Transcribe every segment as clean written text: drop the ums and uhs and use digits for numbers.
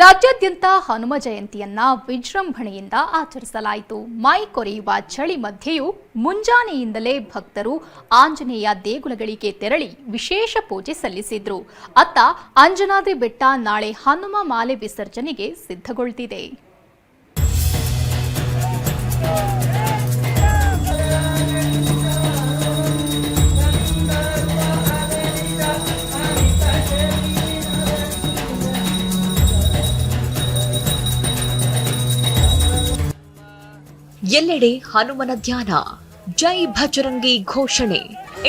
ರಾಜ್ಯಾದ್ಯಂತ ಹನುಮ ಜಯಂತಿಯನ್ನ ವಿಜೃಂಭಣೆಯಿಂದ ಆಚರಿಸಲಾಯಿತು. ಮೈ ಕೊರೆಯುವ ಚಳಿ ಮಧ್ಯೆಯೂ ಮುಂಜಾನೆಯಿಂದಲೇ ಭಕ್ತರು ಆಂಜನೇಯ ದೇಗುಲಗಳಿಗೆ ತೆರಳಿ ವಿಶೇಷ ಪೂಜೆ ಸಲ್ಲಿಸಿದ್ರು. ಅತ್ತ ಅಂಜನಾದ್ರಿ ಬೆಟ್ಟ ನಾಳೆ ಹನುಮ ಮಾಲೆ ವಿಸರ್ಜನೆಗೆ ಸಿದ್ಧಗೊಳ್ತಿದೆ. ಎಲ್ಲೆಡೆ ಹನುಮನ ಧ್ಯಾನ, ಜೈ ಭಜರಂಗಿ ಘೋಷಣೆ.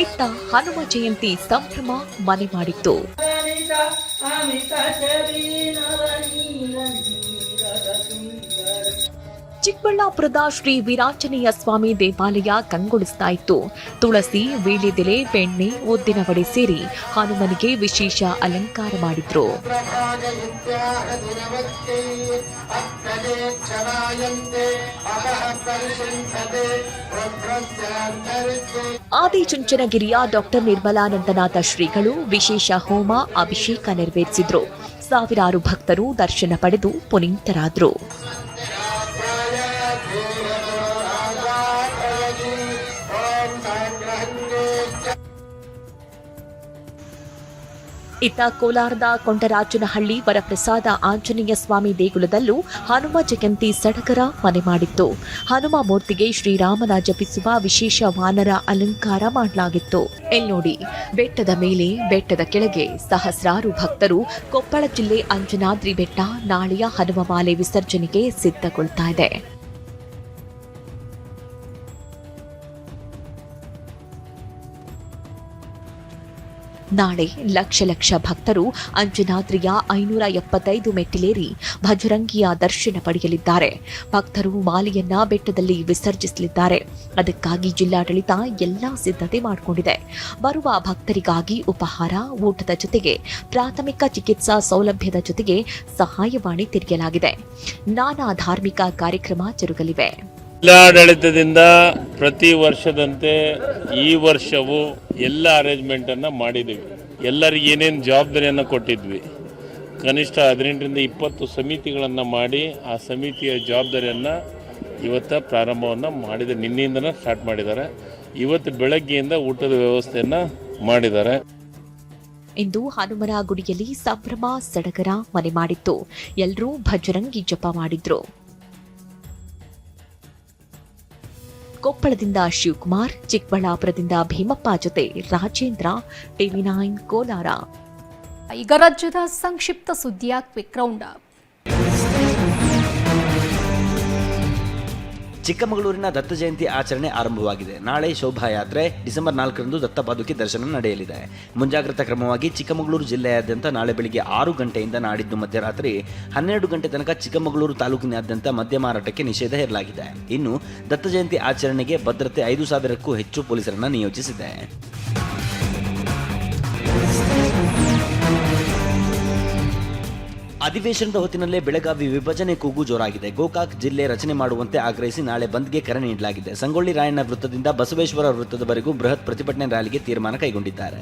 ಇತ್ತ ಹನುಮ ಜಯಂತಿ ಸಂಭ್ರಮ ಮನೆ ಮಾಡಿತ್ತು. ಚಿಕ್ಕಬಳ್ಳಾಪುರದ ಶ್ರೀ ವೀರಾಂಜನೇಯ ಸ್ವಾಮಿ ದೇವಾಲಯ ಕಂಗೊಳಿಸ್ತಾ ಇತ್ತು. ತುಳಸಿ, ವೀಳ್ಯದೆಲೆ, ಬೆಣ್ಣೆ, ಉದ್ದಿನ ವಡೆ ಸೇರಿ ಹನುಮನಿಗೆ ವಿಶೇಷ ಅಲಂಕಾರ ಮಾಡಿದ್ರು. ಆದಿಚುಂಚನಗಿರಿಯ ಡಾಕ್ಟರ್ ನಿರ್ಮಲಾನಂದನಾಥ ಶ್ರೀಗಳು ವಿಶೇಷ ಹೋಮ ಅಭಿಷೇಕ ನೆರವೇರಿಸಿದ್ರು. ಸಾವಿರಾರು ಭಕ್ತರು ದರ್ಶನ ಪಡೆದು ಪುನೀತರಾದ್ರು. ಇತ್ತ ಕೋಲಾರದ ಕೊಂಡರಾಜನಹಳ್ಳಿ ವರಪ್ರಸಾದ ಆಂಜನೇಯ ಸ್ವಾಮಿ ದೇಗುಲದಲ್ಲೂ ಹನುಮ ಜಯಂತಿ ಸಡಗರ ಮನೆ ಮಾಡಿತ್ತು. ಹನುಮ ಮೂರ್ತಿಗೆ ಶ್ರೀರಾಮನ ಜಪಿಸುವ ವಿಶೇಷ ವಾನರ ಅಲಂಕಾರ ಮಾಡಲಾಗಿತ್ತು. ನೋಡಿ, ಬೆಟ್ಟದ ಮೇಲೆ ಬೆಟ್ಟದ ಕೆಳಗೆ ಸಹಸ್ರಾರು ಭಕ್ತರು ಕೊಪ್ಪಳ ಜಿಲ್ಲೆ ಅಂಜನಾದ್ರಿ ಬೆಟ್ಟ ನಾಳೆಯ ಹನುಮ ಮಾಲೆ ವಿಸರ್ಜನೆಗೆ ಸಿದ್ಧಗೊಳ್ತಾ ಇದೆ. ನಾಳೆ ಲಕ್ಷ ಲಕ್ಷ ಭಕ್ತರು ಅಂಜನಾದ್ರಿಯ 575 ಮೆಟ್ಟಿಲೇರಿ ಭಜರಂಗಿಯ ದರ್ಶನ ಪಡೆಯಲಿದ್ದಾರೆ. ಭಕ್ತರು ಮಾಲೆಯನ್ನ ಬೆಟ್ಟದಲ್ಲಿ ವಿಸರ್ಜಿಸಲಿದ್ದಾರೆ. ಅದಕ್ಕಾಗಿ ಜಿಲ್ಲಾಡಳಿತ ಎಲ್ಲಾ ಸಿದ್ಧತೆ ಮಾಡಿಕೊಂಡಿದೆ. ಬರುವ ಭಕ್ತರಿಗಾಗಿ ಉಪಹಾರ, ಊಟದ ಜೊತೆಗೆ ಪ್ರಾಥಮಿಕ ಚಿಕಿತ್ಸಾ ಸೌಲಭ್ಯದ ಜೊತೆಗೆ ಸಹಾಯವಾಣಿ ತೆರೆಯಲಾಗಿದೆ. ನಾನಾ ಧಾರ್ಮಿಕ ಕಾರ್ಯಕ್ರಮ ಜರುಗಲಿವೆ. ಜಿಲ್ಲಾಡಳಿತದಿಂದ ಪ್ರತಿ ವರ್ಷದಂತೆ ಈ ವರ್ಷವೂ ಎಲ್ಲ ಅರೇಂಜ್ಮೆಂಟನ್ನು ಮಾಡಿದ್ದೀವಿ. ಎಲ್ಲರಿಗೆ ಏನೇನು ಜವಾಬ್ದಾರಿಯನ್ನು ಕೊಟ್ಟಿದ್ವಿ, ಕನಿಷ್ಠ 18ರಿಂದ 20 ಸಮಿತಿಗಳನ್ನು ಮಾಡಿ ಆ ಸಮಿತಿಯ ಜವಾಬ್ದಾರಿಯನ್ನು ಇವತ್ತು ಪ್ರಾರಂಭವನ್ನು ಮಾಡಿದೆ. ನಿನ್ನೆಯಿಂದನೇ ಸ್ಟಾರ್ಟ್ ಮಾಡಿದ್ದಾರೆ. ಇವತ್ತು ಬೆಳಗ್ಗೆಯಿಂದ ಊಟದ ವ್ಯವಸ್ಥೆಯನ್ನು ಮಾಡಿದ್ದಾರೆ. ಇಂದು ಹನುಮನ ಗುಡಿಯಲ್ಲಿ ಸಂಭ್ರಮ ಸಡಗರ ಮನೆ ಮಾಡಿತ್ತು. ಎಲ್ಲರೂ ಭಜರಂಗಿ ಜಪ ಮಾಡಿದ್ರು. ಕೊಪ್ಪಳದಿಂದ ಶಿವಕುಮಾರ್, ಚಿಕ್ಕಬಳ್ಳಾಪುರದಿಂದ ಭೀಮಪ್ಪ ಜೊತೆ ರಾಜೇಂದ್ರ, TV9 ಕೋಲಾರ. ಈಗ ರಾಜ್ಯದ ಸಂಕ್ಷಿಪ್ತ ಸುದ್ದಿಯ ಕ್ವಿಕ್ ರೌಂಡ್ ಅಪ್. ಚಿಕ್ಕಮಗಳೂರಿನ ದತ್ತ ಜಯಂತಿ ಆಚರಣೆ ಆರಂಭವಾಗಿದೆ. ನಾಳೆ ಶೋಭಾಯಾತ್ರೆ, ಡಿಸೆಂಬರ್ 4ರಂದು ದತ್ತಪಾದುಕೆ ದರ್ಶನ ನಡೆಯಲಿದೆ. ಮುಂಜಾಗ್ರತಾ ಕ್ರಮವಾಗಿ ಚಿಕ್ಕಮಗಳೂರು ಜಿಲ್ಲೆಯಾದ್ಯಂತ ನಾಳೆ ಬೆಳಿಗ್ಗೆ 6 ಗಂಟೆಯಿಂದ ನಾಡಿದ್ದು ಮಧ್ಯರಾತ್ರಿ 12 ಗಂಟೆ ತನಕ ಚಿಕ್ಕಮಗಳೂರು ತಾಲೂಕಿನಾದ್ಯಂತ ಮದ್ಯ ಮಾರಾಟಕ್ಕೆ ನಿಷೇಧ ಹೇರಲಾಗಿದೆ. ಇನ್ನು ದತ್ತ ಜಯಂತಿ ಆಚರಣೆಗೆ ಭದ್ರತೆ 5,000ಕ್ಕೂ ಹೆಚ್ಚು ಪೊಲೀಸರನ್ನು ನಿಯೋಜಿಸಿದೆ. ಅಧಿವೇಶನದ ಹೊತ್ತಿನಲ್ಲೇ ಬೆಳಗಾವಿ ವಿಭಜನೆ ಕೂಗು ಜೋರಾಗಿದೆ. ಗೋಕಾಕ್ ಜಿಲ್ಲೆ ರಚನೆ ಮಾಡುವಂತೆ ಆಗ್ರಹಿಸಿ ನಾಳೆ ಬಂದ್ಗೆ ಕರೆ ನೀಡಲಾಗಿದೆ. ಸಂಗೊಳ್ಳಿ ರಾಯಣ್ಣ ವೃತ್ತದಿಂದ ಬಸವೇಶ್ವರ ವೃತ್ತದವರೆಗೂ ಬೃಹತ್ ಪ್ರತಿಭಟನೆ ರ್ಯಾಲಿಗೆ ತೀರ್ಮಾನ ಕೈಗೊಂಡಿದ್ದಾರೆ.